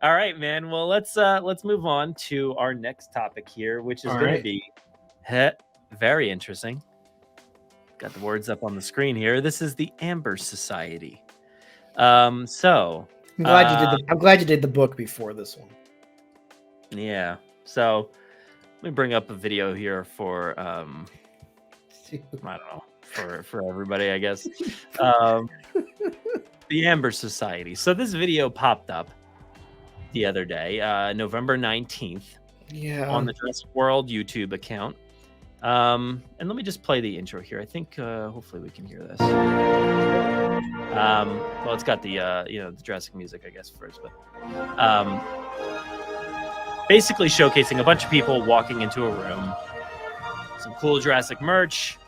All right, man. Well, let's move on to our next topic here, which is All going to right. be very interesting. Got the words up on the screen here. This is the Amber Society. So I'm glad you did I'm glad you did the book before this one. Yeah. So let me bring up a video here for I don't know, for everybody, I guess. The Amber Society. So this video popped up the other day, November 19th, on the Jurassic World YouTube account. And let me just play the intro here. I think hopefully we can hear this. Well, it's got the the Jurassic music, I guess, first, but basically showcasing a bunch of people walking into a room, some cool Jurassic merch.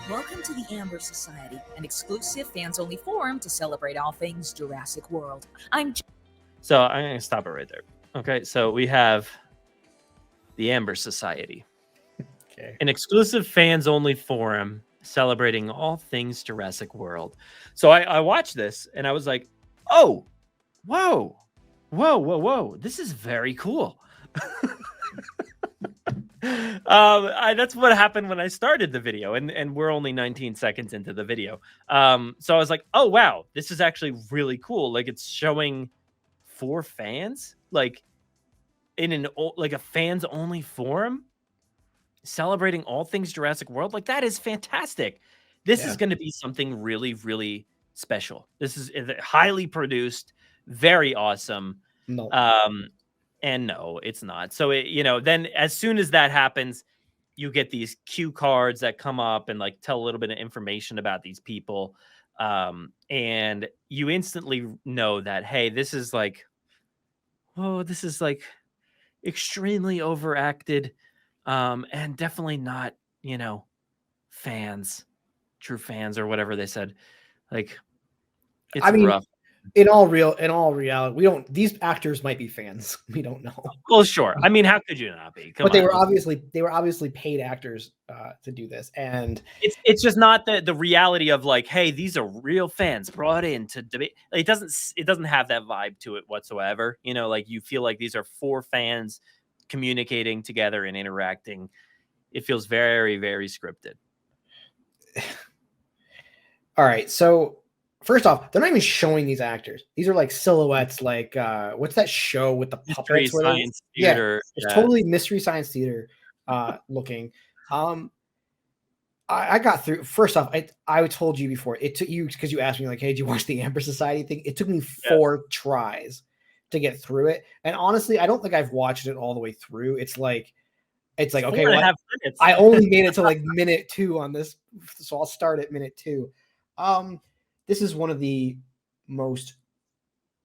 Welcome to the Amber Society, an exclusive fans-only forum to celebrate all things Jurassic World. So I'm going to stop it right there. Okay, so we have the Amber Society. Okay. An exclusive fans-only forum celebrating all things Jurassic World. So I watched this, and I was like, oh, whoa. This is very cool. That's what happened when I started the video, and we're only 19 seconds into the video. So I was like, oh wow, this is actually really cool. Like, it's showing for fans, like in a fans only forum celebrating all things Jurassic World. Like, that is fantastic. This is going to be something really, really special. This is highly produced, very awesome. No. And no, it's not. So then as soon as that happens, you get these cue cards that come up and like tell a little bit of information about these people. And you instantly know that, hey, this is like extremely overacted. And definitely not, true fans or whatever they said. Like, it's rough. In all reality, these actors might be fans. We don't know. Well, sure. I mean, how could you not be? But they were obviously paid actors to do this, and it's just not the reality of like, hey, these are real fans brought in to debate. Like, it doesn't have that vibe to it whatsoever. Like, you feel like these are four fans communicating together and interacting. It feels very, very scripted. All right, so first off, they're not even showing these actors. These are like silhouettes, like what's that show with the puppets? Mystery Science Theater. Yeah, it's totally Mystery Science Theater looking. I got through. First off, I told you before, it took you, because you asked me like, hey, did you watch the Amber Society thing? It took me 4 tries to get through it, and honestly, I don't think I've watched it all the way through. It's like okay, well, I only made it to like minute 2 on this, so I'll start at minute 2. This is one of the most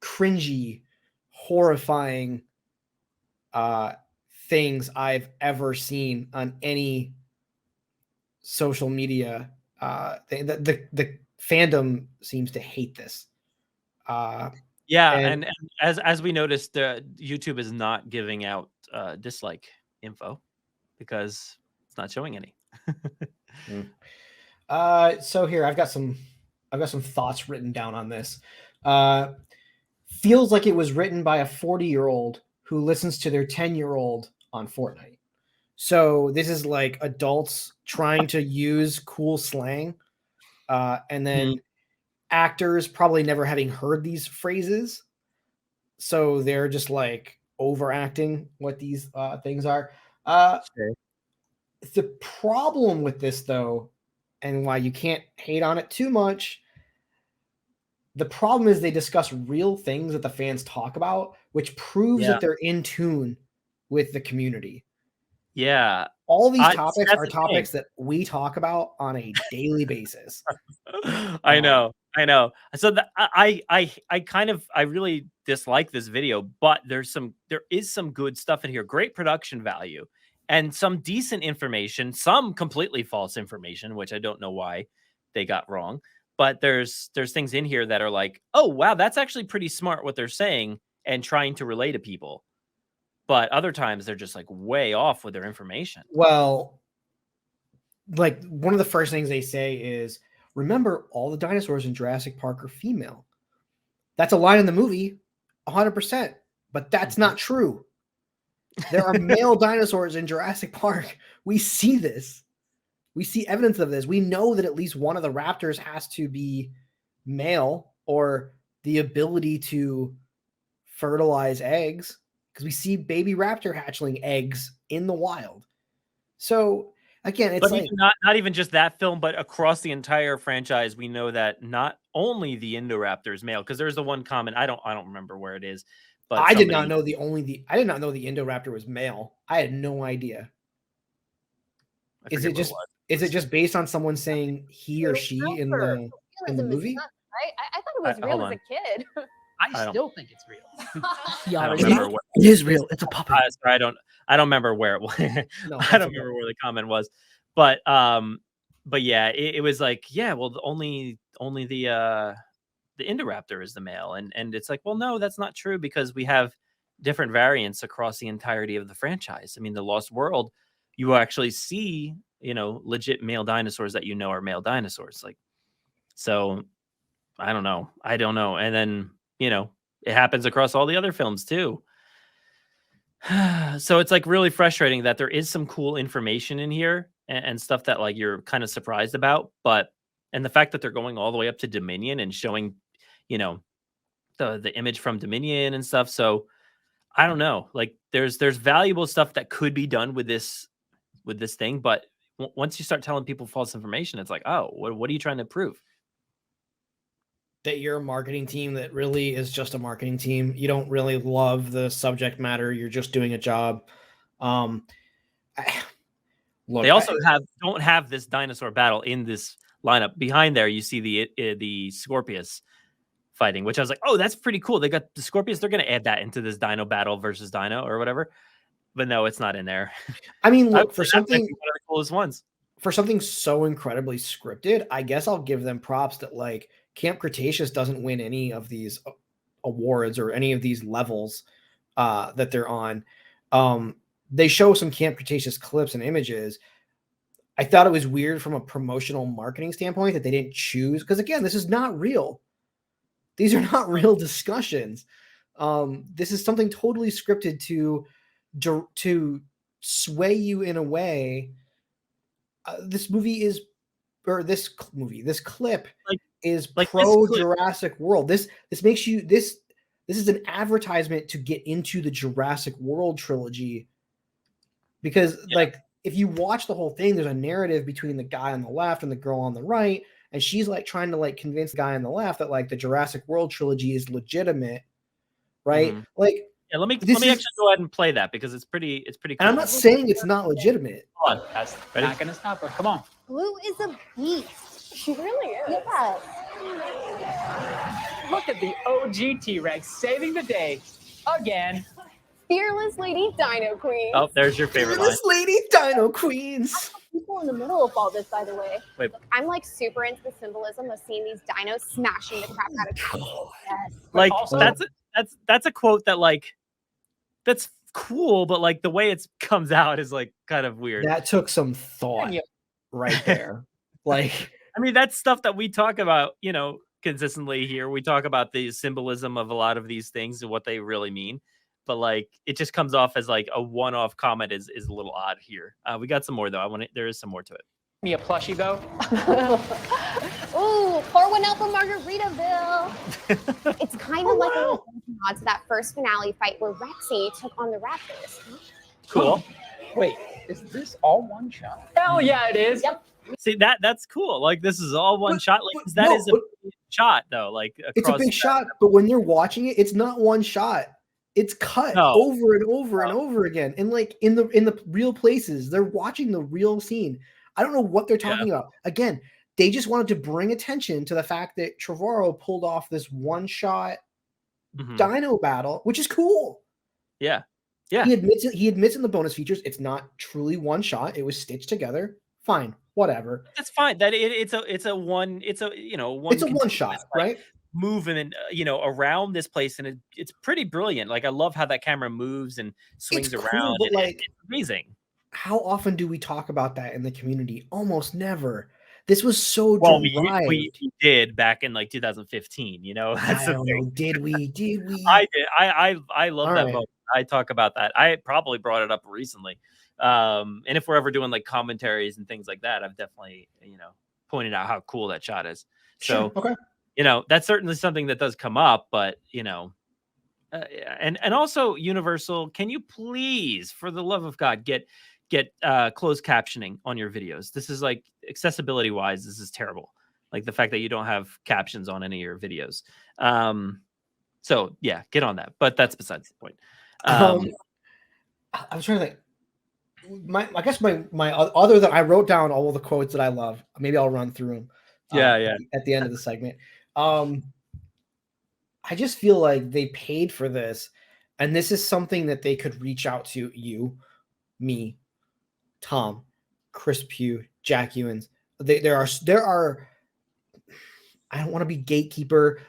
cringy, horrifying things I've ever seen on any social media. The fandom seems to hate this. And as we noticed, YouTube is not giving out dislike info because it's not showing any. So here I've got some thoughts written down on this. Feels like it was written by a 40-year-old who listens to their 10-year-old on Fortnite. So this is like adults trying to use cool slang, and then actors probably never having heard these phrases, so they're just like overacting what these things are. The problem with this, though, and why you can't hate on it too much, the problem is they discuss real things that the fans talk about, which proves that they're in tune with the community. Yeah. All these topics are topics that we talk about on a daily basis. I know. So I really dislike this video, but there is some good stuff in here. Great production value and some decent information, some completely false information, which I don't know why they got wrong. But there's things in here that are like, oh wow, that's actually pretty smart what they're saying and trying to relay to people. But other times they're just like way off with their information. Well, like one of the first things they say is, remember, all the dinosaurs in Jurassic Park are female. That's a line in the movie, 100%. but that's not true. There are male dinosaurs in Jurassic Park. We see this. We see evidence of this. We know that at least one of the raptors has to be male, or the ability to fertilize eggs, because we see baby raptor hatchling eggs in the wild. So again, it's but like even not even just that film, but across the entire franchise, we know that not only the Indoraptor is male, because there's the one comment I don't remember where it is, but I did not know the Indoraptor was male. I had no idea. Is it just based on someone saying he or she in the movie? Right? I thought it was real as a kid. I still think it's real. I don't remember where it is real. It's a puppet. I don't remember where it was. No, I don't remember where the comment was, but yeah, it was like, yeah, well, only the Indoraptor is the male, and it's like, well, no, that's not true, because we have different variants across the entirety of the franchise. I mean, the Lost World, you actually see, legit male dinosaurs that are male dinosaurs. Like, so I don't know. And then, it happens across all the other films too. So it's like really frustrating that there is some cool information in here and stuff that like you're kind of surprised about, and the fact that they're going all the way up to Dominion and showing, the image from Dominion and stuff. So I don't know, like there's valuable stuff that could be done with this thing, but once you start telling people false information, it's like, oh, what are you trying to prove? That you're a marketing team that really is just a marketing team. You don't really love the subject matter. You're just doing a job. Look, they also don't have this dinosaur battle in this lineup. Behind there, you see the Scorpius fighting, which I was like, oh, that's pretty cool. They got the Scorpius. They're going to add that into this dino battle versus dino or whatever. But no, it's not in there. I mean, look, for something, one of the coolest ones. For something so incredibly scripted, I guess I'll give them props that like Camp Cretaceous doesn't win any of these awards or any of these levels that they're on. They show some Camp Cretaceous clips and images. I thought it was weird from a promotional marketing standpoint that they didn't choose, because again, this is not real. These are not real discussions. This is something totally scripted to sway you in a way. This clip is pro Jurassic World. This makes you this is an advertisement to get into the Jurassic World trilogy, because like if you watch the whole thing, there's a narrative between the guy on the left and the girl on the right, and she's like trying to like convince the guy on the left that like the Jurassic World trilogy is legitimate, right? Mm-hmm. Like, yeah, let me actually go ahead and play that, because it's pretty cool. And I'm not saying it's not legitimate. Come on, that's not gonna stop her. Come on. Blue is a beast. She really is. Yeah. Look at the OG T-Rex saving the day again. Fearless Lady Dino Queen. Oh, there's your favorite Fearless Lady Dino Queens. People in the middle of all this, by the way. Wait. Look, I'm like super into the symbolism of seeing these dinos smashing the crap out of people. Yes. Like also, that's a quote that like that's cool, but like the way it comes out is like kind of weird. That took some thought right there. Like, I mean, that's stuff that we talk about, consistently here. We talk about the symbolism of a lot of these things and what they really mean. But like, it just comes off as like a one-off comment is a little odd here. We got some more though. There is some more to it. Me a plushie though. Ooh, pour one out for Margaritaville. It's kind of like a nod to that first finale fight where Rexy took on the Raptors. Cool. Wait, is this all one shot? Hell yeah, it is. Yep. See, that's cool. Like, this is all one shot. Like, that is a big shot though. Like, it's a big shot, but when you're watching it, it's not one shot. It's cut over and over and over again. And like in the real places, they're watching the real scene. I don't know what they're talking about. Again, they just wanted to bring attention to the fact that Trevorrow pulled off this one-shot dino battle, which is cool. Yeah. Yeah. He admits in the bonus features it's not truly one shot. It was stitched together. Fine, whatever. That's fine. That it's a one shot, like, right? Moving around this place, and it's pretty brilliant. Like, I love how that camera moves and swings around. But like, it's amazing. How often do we talk about that in the community? Almost never. This was so Well, derived. we did back in like 2015. That's I the don't thing. know. Did we? I did. I love All that right. moment. I talk about that. I probably brought it up recently. And if we're ever doing like commentaries and things like that, I've definitely pointed out how cool that shot is. Sure. So Okay. that's certainly something that does come up, but and also Universal, can you please, for the love of God, get closed captioning on your videos? This is like accessibility wise, this is terrible. Like the fact that you don't have captions on any of your videos. So yeah, get on that. But that's besides the point. I was trying to think. I guess my other than I wrote down all of the quotes that I love. Maybe I'll run through them. Yeah. At the end of the segment. I just feel like they paid for this, and this is something that they could reach out to you, me, Tom, Chris Pugh, Jack Ewens. There are. I don't want to be gatekeeper.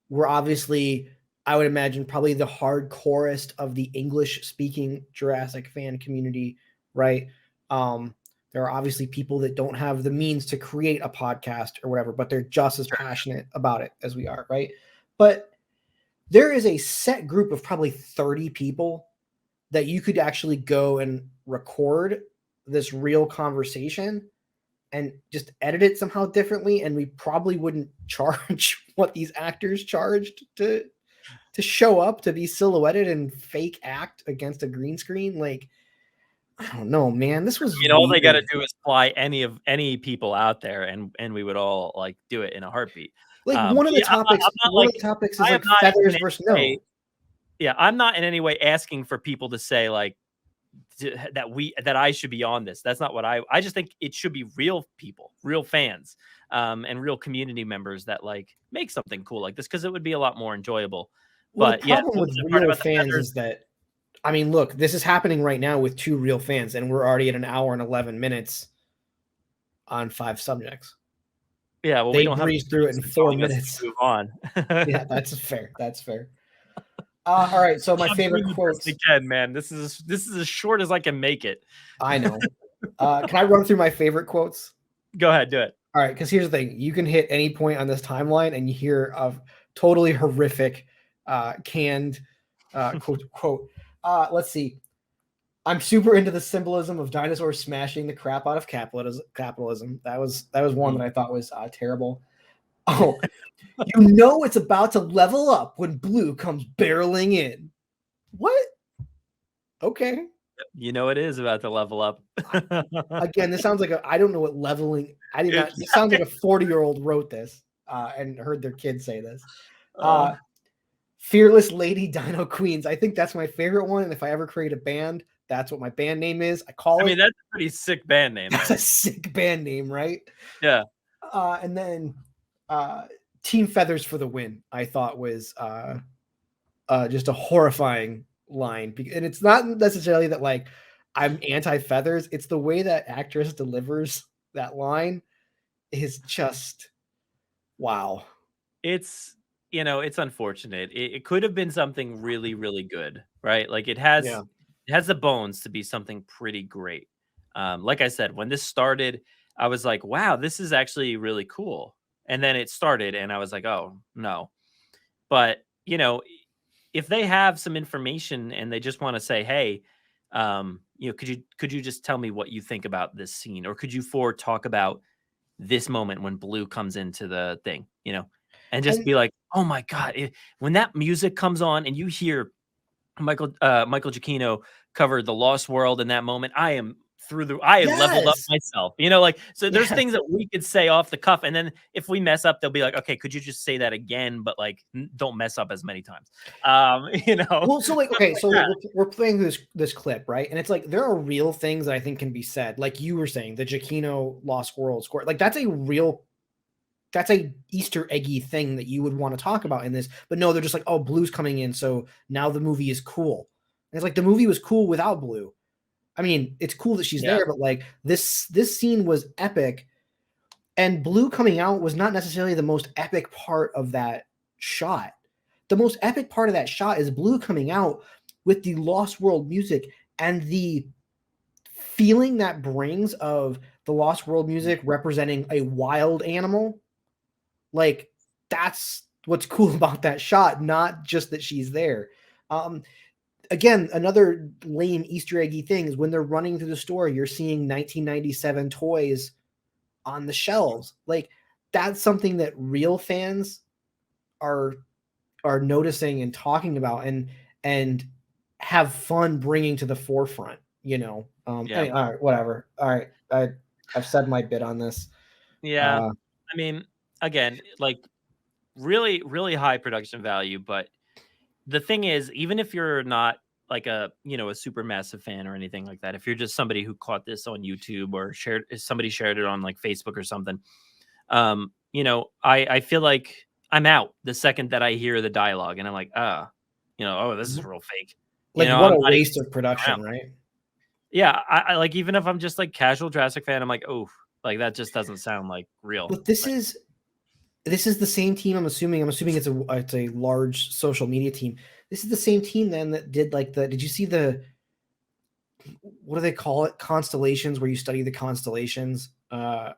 We're obviously, I would imagine, probably the hardcorest of the English-speaking Jurassic fan community, right? There are obviously people that don't have the means to create a podcast or whatever, but they're just as passionate about it as we are, right? But there is a set group of probably 30 people that you could actually go and record this real conversation and just edit it somehow differently, and we probably wouldn't charge what these actors charged to show up, to be silhouetted and fake act against a green screen. Like, I don't know, man. This was all they got to weird. do is fly any people out there, and we would all like do it in a heartbeat. Like one of the topics, one of the topics is like feathers versus no. Yeah, I'm not in any way asking for people to say like that I should be on this. That's not what I just think it should be real people, real fans, and real community members that like make something cool like this, because it would be a lot more enjoyable. Well, But the problem with real fans is that, I mean, look, this is happening right now with 2 real fans, and we're already at an hour and 11 minutes on 5 subjects. Yeah, well, they we don't have through it in 4 minutes. Move on. Yeah, that's fair. That's fair. All right, so my favorite quotes again, man. This is as short as I can make it. I know. Can I run through my favorite quotes? Go ahead, do it. All right, because here's the thing: you can hit any point on this timeline, and you hear of totally horrific, canned quote. Let's see. I'm super into the symbolism of dinosaurs smashing the crap out of capitalism. That was one that I thought was terrible. Oh, it's about to level up when Blue comes barreling in. What? Okay. It is about to level up. Again, this sounds like I don't know what leveling. I did not. It sounds like a 40-year-old wrote this and heard their kids say this. Fearless Lady Dino Queens. I think that's my favorite one. And if I ever create a band, that's what my band name is. I mean, that's a pretty sick band name. That's a sick band name, right? Yeah. And then Team Feathers for the win, I thought was just a horrifying line. And it's not necessarily that like I'm anti-feathers. It's the way that actress delivers that line is just wow. It's it's unfortunate. It could have been something really, really good, right? Like it has the bones to be something pretty great. Like I said, when this started, I was like, wow, this is actually really cool. And then it started and I was like, oh no. But if they have some information and they just want to say, hey, could you just tell me what you think about this scene? Or could you talk about this moment when Blue comes into the thing, and just be like, oh my God, when that music comes on and you hear Michael Giacchino cover The Lost World in that moment, I have leveled up myself, so there's things that we could say off the cuff. And then if we mess up, they'll be like, okay, could you just say that again? But like, don't mess up as many times. Well, so like, okay, so like we're playing this clip, right? And it's like, there are real things that I think can be said. Like you were saying, the Giacchino Lost World score, like that's a Easter eggy thing that you would want to talk about in this, but no, they're just like, oh, Blue's coming in, so now the movie is cool. And it's like the movie was cool without Blue. I mean, it's cool that she's there, but like this scene was epic, and Blue coming out was not necessarily the most epic part of that shot. The most epic part of that shot is Blue coming out with the Lost World music and the feeling that brings of the Lost World music representing a wild animal. Like, that's what's cool about that shot, not just that she's there. Again, another lame Easter eggy thing is when they're running through the store, you're seeing 1997 toys on the shelves. Like, that's something that real fans are noticing and talking about and have fun bringing to the forefront, you know. Anyway, all right, whatever. All right, I've said my bit on this. Yeah. I mean, again, like really, really high production value, but the thing is, even if you're not like a super massive fan or anything like that, if you're just somebody who caught this on YouTube or somebody shared it on like Facebook or something, I feel like I'm out the second that I hear the dialogue, and I'm like, oh, this is real fake. Like, what a waste of production, right? Yeah, I like, even if I'm just like casual Jurassic fan, I'm like, oh, like that just doesn't sound like real. But this is the same team. I'm assuming it's a large social media team. This is the same team then that did like did you see what do they call it? Constellations, where you study the constellations,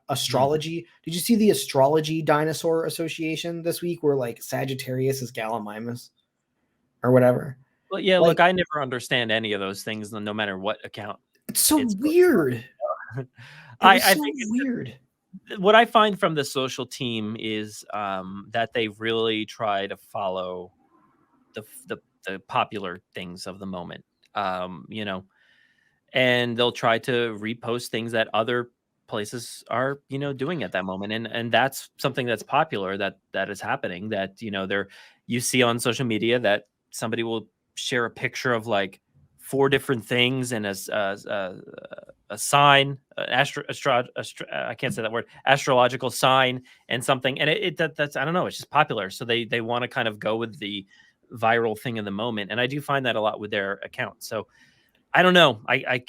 astrology. Did you see the astrology dinosaur association this week, where like Sagittarius is Gallimimus or whatever? Well, yeah, like, look, I never understand any of those things, no matter what account. It's so weird. I think it's weird. What I find from the social team is that they really try to follow the popular things of the moment, and they'll try to repost things that other places are, doing at that moment. And that's something that's popular that is happening, that, you see on social media that somebody will share a picture of like 4 different things and a sign, I can't say that word, astrological sign and something. And that's, I don't know, it's just popular. So they want to kind of go with the viral thing of the moment. And I do find that a lot with their account. So I don't know. I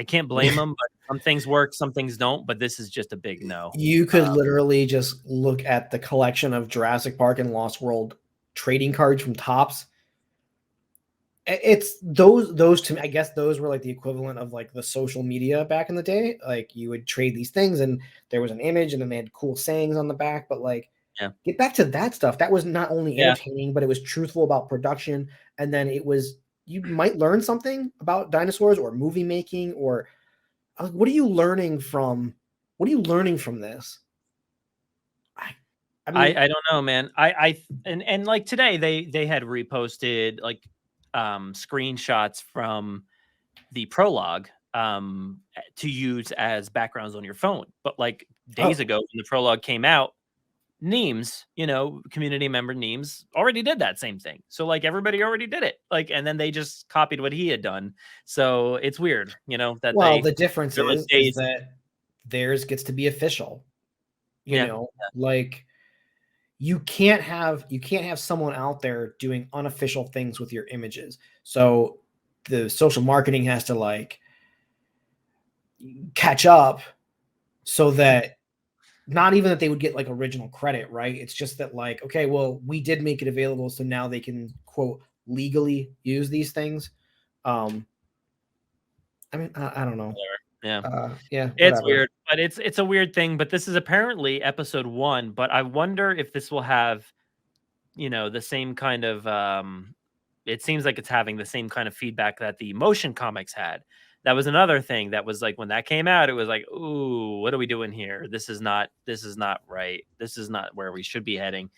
can't blame them, but some things work, some things don't. But this is just a big no. You could literally just look at the collection of Jurassic Park and Lost World trading cards from Topps. It's those to me, I guess those were like the equivalent of like the social media back in the day. Like, you would trade these things and there was an image and then they had cool sayings on the back. But like, get back to that stuff. That was not only entertaining, but it was truthful about production. And then you might learn something about dinosaurs or movie making, or what are you learning from this? I mean, I don't know, man. And like today they had reposted like screenshots from the prologue to use as backgrounds on your phone. But like days ago when the prologue came out, Neems, community member Neems already did that same thing. So like everybody already did it. Like, and then they just copied what he had done. So it's weird, that the difference is that theirs gets to be official. Like, you can't have someone out there doing unofficial things with your images. So the social marketing has to like catch up, so that not even that they would get like original credit, right? It's just that like, okay, well, we did make it available, so now they can quote legally use these things. I mean, I don't know. Yeah, it's weird, but it's a weird thing. But this is apparently episode 1. But I wonder if this will have, the same kind of. It seems like it's having the same kind of feedback that the motion comics had. That was another thing that was like, when that came out, it was like, ooh, what are we doing here? This is not right. This is not where we should be heading.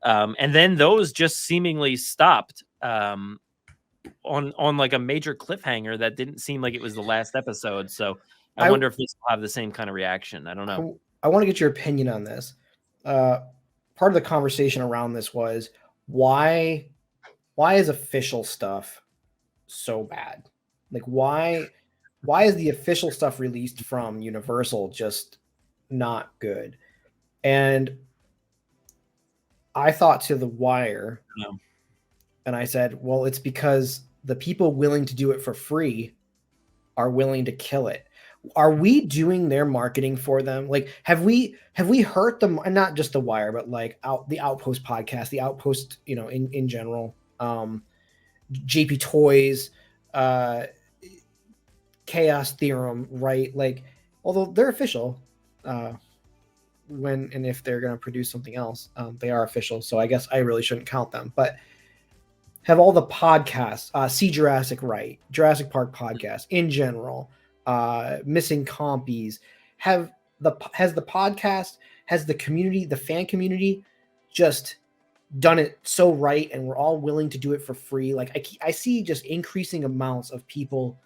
And then those just seemingly stopped on like a major cliffhanger that didn't seem like it was the last episode. So I wonder if this will have the same kind of reaction. I don't know. I want to get your opinion on this. Part of the conversation around this was why is official stuff so bad? Like, why is the official stuff released from Universal just not good? And I thought to The Wire, and I said, well, it's because the people willing to do it for free are willing to kill it. Are we doing their marketing for them? Like, have we hurt them? And not just The Wire, but like the Outpost podcast, the Outpost, in general, JP Toys, Chaos Theorem, right? Like, although they're official. When and if they're going to produce something else, they are official. So I guess I really shouldn't count them. But have all the podcasts, See Jurassic Right, Jurassic Park podcast in general, Missing Compies, has the podcast, has the community, the fan community, just done it so right, and we're all willing to do it for free. Like I see just increasing amounts of people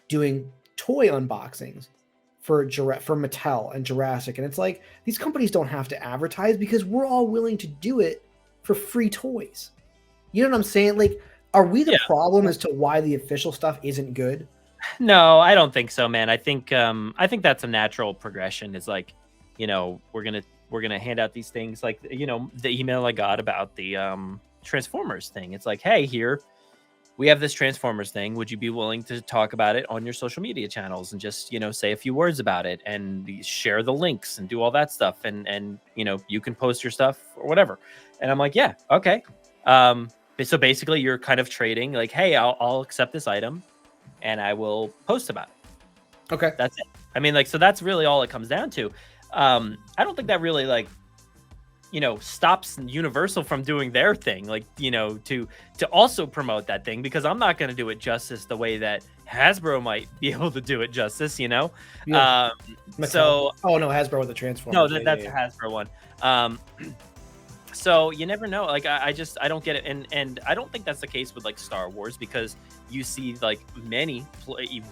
doing toy unboxings for Mattel and Jurassic, and it's like these companies don't have to advertise because we're all willing to do it for free toys. You know what I'm saying? Like, are we the problem as to why the official stuff isn't good? No, I don't think so, man. I think that's a natural progression. Is like, you know, we're gonna hand out these things, like, you know, the email I got about the Transformers thing. It's like, hey, here we have this Transformers thing. Would you be willing to talk about it on your social media channels and just, you know, say a few words about it and share the links and do all that stuff, and you know, you can post your stuff or whatever. And I'm like, yeah, okay. So basically, you're kind of trading, like, hey, I'll accept this item, and I will post about it. Okay, that's it. I mean, like, so that's really all it comes down to. I don't think that really, like, you know, stops Universal from doing their thing, like, you know, to also promote that thing, because I'm not going to do it justice the way that Hasbro might be able to do it justice, you know. Yeah. So oh no, Hasbro with the Transformers. No, that's a Hasbro one. So you never know. Like, I don't get it, and I don't think that's the case with like Star Wars, because you see like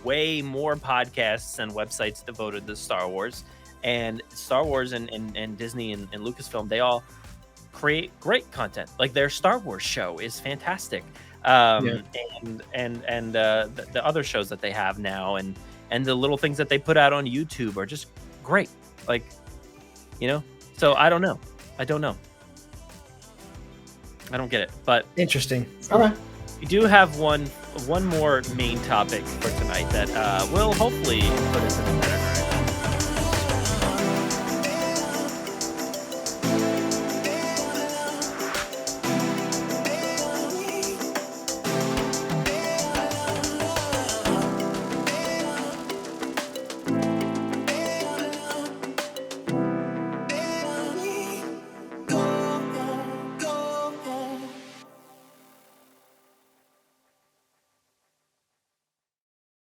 way more podcasts and websites devoted to Star Wars. And Star Wars and Disney and Lucasfilm, they all create great content. Like, their Star Wars show is fantastic, and the other shows that they have now, and the little things that they put out on YouTube are just great. Like, you know, so I don't know. I don't get it, but interesting. All right. We do have one more main topic for tonight that will hopefully put us in a better